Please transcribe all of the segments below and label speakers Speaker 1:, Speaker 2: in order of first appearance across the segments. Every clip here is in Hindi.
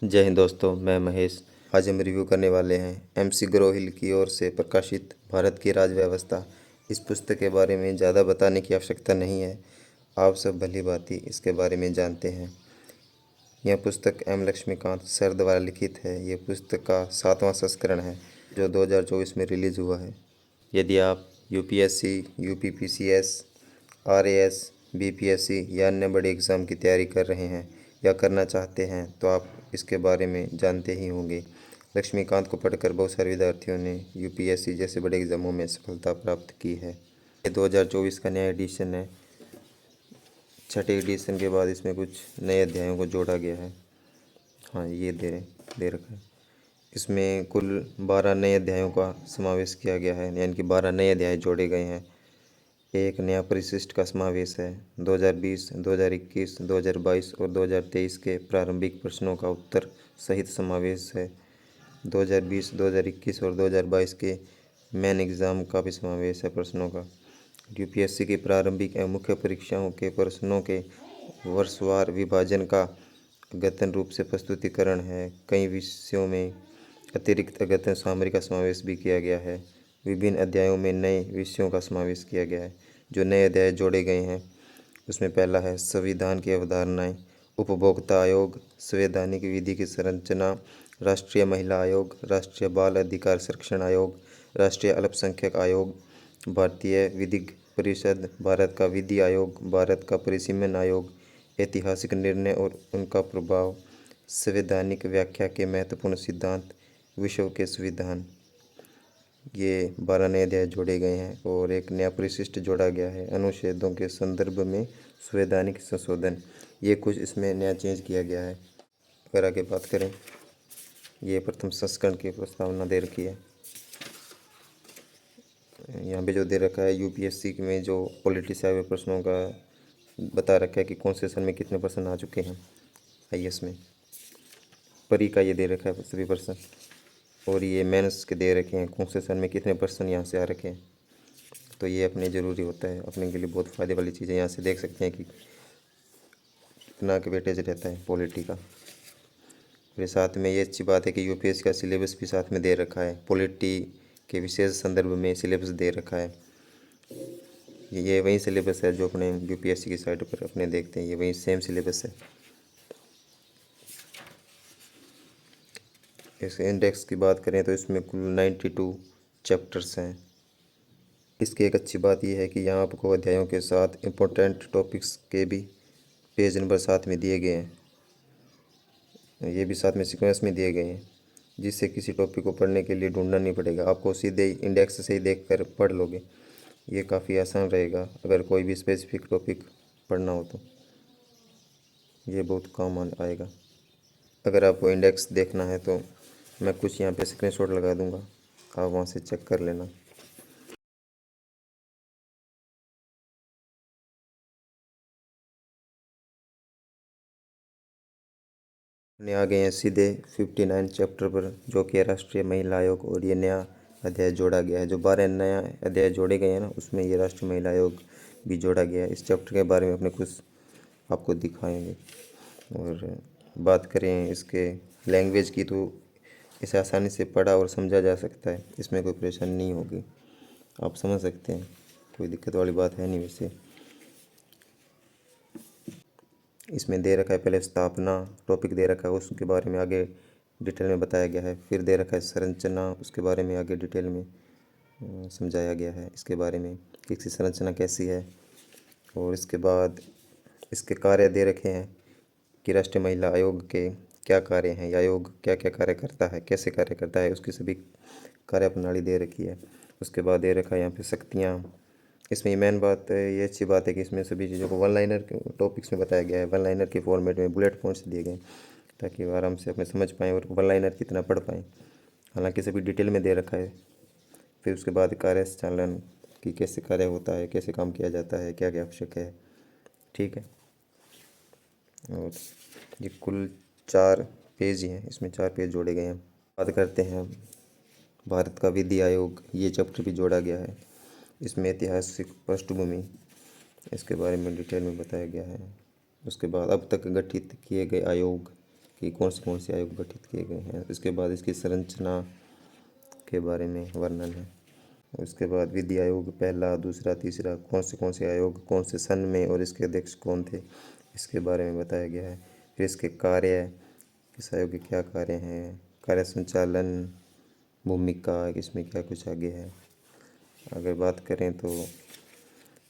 Speaker 1: जय हिंद दोस्तों, मैं महेश। आज हम रिव्यू करने वाले हैं एमसी ग्रोहिल की ओर से प्रकाशित भारत की राज्य व्यवस्था। इस पुस्तक के बारे में ज़्यादा बताने की आवश्यकता नहीं है, आप सब भली भांति इसके बारे में जानते हैं। यह पुस्तक एम लक्ष्मीकांत सर द्वारा लिखित है। यह पुस्तक का 7वां संस्करण है जो 2024 में रिलीज़ हुआ है। यदि आप यूपीएससी, यूपीपीसीएस, आरएएस, बीपीएससी या अन्य बड़े एग्ज़ाम की तैयारी कर रहे हैं या करना चाहते हैं तो आप इसके बारे में जानते ही होंगे। लक्ष्मीकांत को पढ़कर बहुत सारे विद्यार्थियों ने यूपीएससी जैसे बड़े एग्ज़ामों में सफलता प्राप्त की है। ये 2024 का नया एडिशन है। छठे एडिशन के बाद इसमें कुछ नए अध्यायों को जोड़ा गया है। हाँ, ये दे रखा है। इसमें कुल 12 नए अध्यायों का समावेश किया गया है, यानी कि 12 नए अध्याय जोड़े गए हैं। एक नया परिशिष्ट का समावेश है। 2020, 2021, 2022 और 2023 के प्रारंभिक प्रश्नों का उत्तर सहित समावेश है। 2020, 2021 और 2022 के मेन एग्ज़ाम का भी समावेश है प्रश्नों का। यूपीएससी की प्रारंभिक एवं मुख्य परीक्षाओं के प्रश्नों के वर्षवार विभाजन का अद्यतन रूप से प्रस्तुतिकरण है। कई विषयों में अतिरिक्त अद्यतन सामग्री का समावेश भी किया गया है। विभिन्न अध्यायों में नए विषयों का समावेश किया गया है। जो नए अध्याय जोड़े गए हैं उसमें पहला है संविधान की अवधारणाएं, उपभोक्ता आयोग, संवैधानिक विधि की संरचना, राष्ट्रीय महिला आयोग, राष्ट्रीय बाल अधिकार संरक्षण आयोग, राष्ट्रीय अल्पसंख्यक आयोग, भारतीय विधिक परिषद, भारत का विधि आयोग, भारत का परिसीमन आयोग, ऐतिहासिक निर्णय और उनका प्रभाव, संवैधानिक व्याख्या के महत्वपूर्ण सिद्धांत, विश्व के संविधान। ये 12 नए अध्याय जोड़े गए हैं और एक नया परिशिष्ट जोड़ा गया है, अनुच्छेदों के संदर्भ में संवैधानिक संशोधन। ये कुछ इसमें नया चेंज किया गया है। अगर आगे बात करें, ये प्रथम संस्करण की प्रस्तावना दे रखी है। यहाँ पे जो दे रखा है यूपीएससी में जो पॉलिटी से आए हुए प्रश्नों का बता रखा है कि कौन सेशन में कितने प्रश्न आ चुके हैं। आईएएस में परी का ये दे रखा है सभी प्रश्न, और ये मेंस के दे रखे हैं कौन सेशन में कितने प्रश्न यहाँ से आ रखे हैं। तो ये अपने ज़रूरी होता है, अपने के लिए बहुत फ़ायदे वाली चीज़ है। यहाँ से देख सकते हैं कि कितना के वेटेज रहता है पॉलिटी का। फिर साथ में ये अच्छी बात है कि यूपीएससी का सिलेबस भी साथ में दे रखा है। पॉलिटी के विशेष संदर्भ में सिलेबस दे रखा है। ये वही सिलेबस है जो अपने यूपीएससी की साइट पर अपने देखते हैं, ये वही सेम सिलेबस है। इस इंडेक्स की बात करें तो इसमें कुल 92 चैप्टर्स हैं। इसकी एक अच्छी बात यह है कि यहाँ आपको अध्यायों के साथ इम्पोर्टेंट टॉपिक्स के भी पेज नंबर साथ में दिए गए हैं। ये भी साथ में सीक्वेंस में दिए गए हैं, जिससे किसी टॉपिक को पढ़ने के लिए ढूंढना नहीं पड़ेगा, आपको सीधे ही इंडेक्स से ही देख कर पढ़ लोगे। ये काफ़ी आसान रहेगा अगर कोई भी स्पेसिफिक टॉपिक पढ़ना हो तो ये बहुत काम आएगा। अगर आपको इंडेक्स देखना है तो मैं कुछ यहाँ पे स्क्रीनशॉट लगा दूँगा, आप वहाँ से चेक कर लेना। अपने आ गए हैं सीधे 59 चैप्टर पर, जो कि है राष्ट्रीय महिला आयोग, और ये नया अध्याय जोड़ा गया है। जो 12 नया अध्याय जोड़े गए हैं ना, उसमें ये राष्ट्रीय महिला आयोग भी जोड़ा गया है। इस चैप्टर के बारे में अपने कुछ आपको दिखाएंगे। और बात करें इसके लैंग्वेज की तो इसे आसानी से पढ़ा और समझा जा सकता है, इसमें कोई परेशानी नहीं होगी, आप समझ सकते हैं, कोई दिक्कत वाली बात है नहीं। वैसे इसमें दे रखा है पहले स्थापना टॉपिक दे रखा है, उसके बारे में आगे डिटेल में बताया गया है। फिर दे रखा है संरचना, उसके बारे में आगे डिटेल में समझाया गया है इसके बारे में कि इसकी संरचना कैसी है। और इसके बाद इसके कार्य दे रखे हैं कि राष्ट्रीय महिला आयोग के क्या कार्य हैं, या आयोग क्या क्या कार्य करता है, कैसे कार्य करता है, उसकी सभी कार्य प्रणाली दे रखी है। उसके बाद दे रखा है यहाँ पे शक्तियाँ। इसमें मेन बात है, ये अच्छी बात है कि इसमें सभी चीज़ों को वन लाइनर के टॉपिक्स में बताया गया है, वन लाइनर के फॉर्मेट में बुलेट पॉइंट्स दिए गए ताकि वो आराम से अपने समझ पाएँ और वन लाइनर कितना पढ़ पाएँ। हालांकि सभी डिटेल में दे रखा है। फिर उसके बाद कार्य संचालन कि कैसे कार्य होता है, कैसे काम किया जाता है, क्या क्या आवश्यक है, ठीक है। और ये कुल 4 पेज ही हैं, इसमें 4 पेज जोड़े गए हैं। बात करते हैं भारत का विधि आयोग, ये चैप्टर भी जोड़ा गया है। इसमें ऐतिहासिक पृष्ठभूमि इसके बारे में डिटेल में बताया गया है। उसके बाद अब तक गठित किए गए आयोग, कि कौन से आयोग गठित किए गए हैं। उसके बाद इसकी संरचना के बारे में वर्णन है। उसके बाद विधि आयोग पहला, दूसरा, तीसरा, कौन से आयोग कौन से सन में और इसके अध्यक्ष कौन थे, इसके बारे में बताया गया है। फिर इसके कार्य, इस आयोग के क्या कार्य हैं, कार्य संचालन, भूमिका, इसमें क्या कुछ आगे है। अगर बात करें तो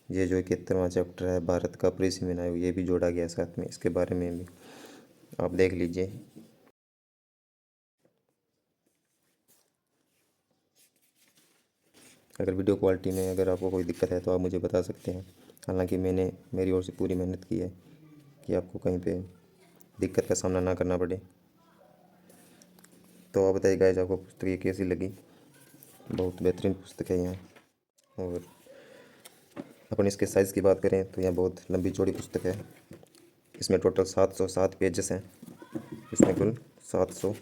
Speaker 1: ये जो 71वां चैप्टर है भारत का परिसीमन आयोग, ये भी जोड़ा गया साथ में, इसके बारे में भी आप देख लीजिए। अगर वीडियो क्वालिटी में अगर आपको कोई दिक्कत है तो आप मुझे बता सकते हैं। हालांकि मैंने मेरी ओर से पूरी मेहनत की है कि आपको कहीं पे दिक्कत का सामना ना करना पड़े। तो आप बताइए गाइस, आपको पुस्तक ये कैसी लगी। बहुत बेहतरीन पुस्तक है यहाँ। और अपन इसके साइज़ की बात करें तो यह बहुत लंबी चौड़ी पुस्तक है। इसमें टोटल 707 पेजेस हैं। इसमें कुल 700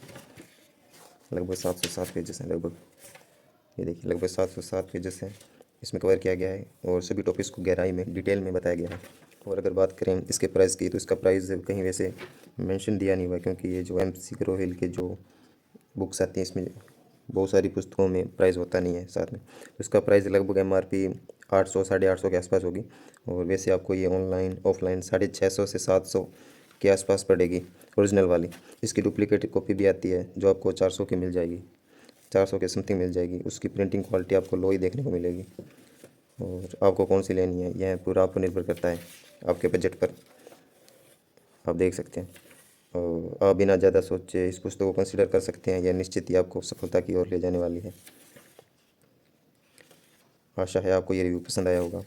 Speaker 1: लगभग 707 पेजेस हैं लगभग। ये देखिए लगभग 707 पेजेस हैं इसमें कवर किया गया है और सभी टॉपिक्स को गहराई में डिटेल में बताया गया है। और अगर बात करें इसके प्राइस की तो इसका प्राइस कहीं वैसे मेंशन दिया नहीं हुआ, क्योंकि ये जो MC ग्रोहिल के जो बुक्स आती हैं इसमें बहुत सारी पुस्तकों में प्राइस होता नहीं है साथ में। इसका प्राइस लगभग MRP 800 850 के आसपास होगी। और वैसे आपको ये ऑनलाइन ऑफलाइन 650 से 700 के आसपास पड़ेगी ओरिजिनल वाली। इसकी डुप्लीकेट कॉपी भी आती है जो आपको 400 की मिल जाएगी, 400 के समथिंग मिल जाएगी। उसकी प्रिंटिंग क्वालिटी आपको लो ही देखने को मिलेगी। और आपको कौन सी लेनी है यह पूरा आप पर निर्भर करता है, आपके बजट पर, आप देख सकते हैं। और आप बिना ज़्यादा सोचे इस पुस्तक को कंसिडर कर सकते हैं। यह निश्चित ही आपको सफलता की ओर ले जाने वाली है। आशा है आपको ये रिव्यू पसंद आया होगा।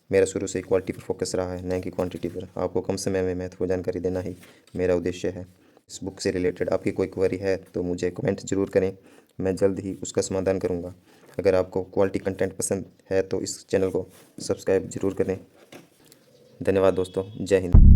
Speaker 1: मेरा शुरू से ही क्वालिटी पर फोकस रहा है, न कि क्वांटिटी पर। आपको कम समय में महत्वपूर्ण जानकारी देना ही मेरा उद्देश्य है। इस बुक से रिलेटेड आपकी कोई क्वेरी है तो मुझे कमेंट ज़रूर करें, मैं जल्द ही उसका समाधान करूँगा। अगर आपको क्वालिटी कंटेंट पसंद है तो इस चैनल को सब्सक्राइब ज़रूर करें। धन्यवाद दोस्तों, जय हिंद।